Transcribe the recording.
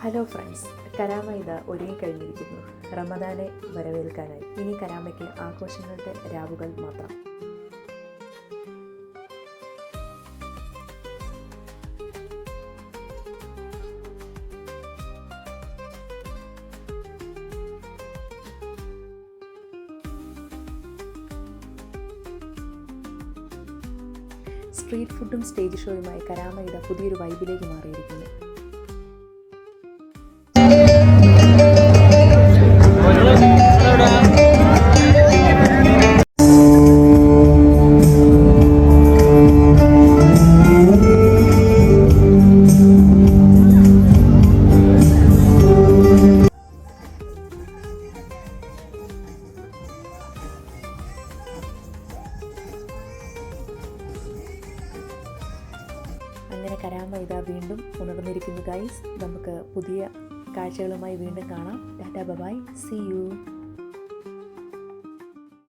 Hello friends, Karama ഇതാ ഒരുങ്ങിക്കഴിഞ്ഞിരിക്കുന്നു. റമദാനെ വരവേൽക്കാനായി ഇനി കരാമയ്ക്ക് ആഘോഷങ്ങളുടെ രാവുകൾ മാത്രം. സ്ട്രീറ്റ് ഫുഡും സ്റ്റേജ് ഷോയുമായി കരാമ ഇതാ പുതിയൊരു വൈബിലേക്ക് മാറിയിരിക്കുന്നു. അങ്ങനെ കരാമ ഇതാ വീണ്ടും ഉണർന്നിരിക്കുന്നു ഗൈസ്. നമുക്ക് പുതിയ കാഴ്ചകളുമായി വീണ്ടും കാണാം. Tata bye, see U.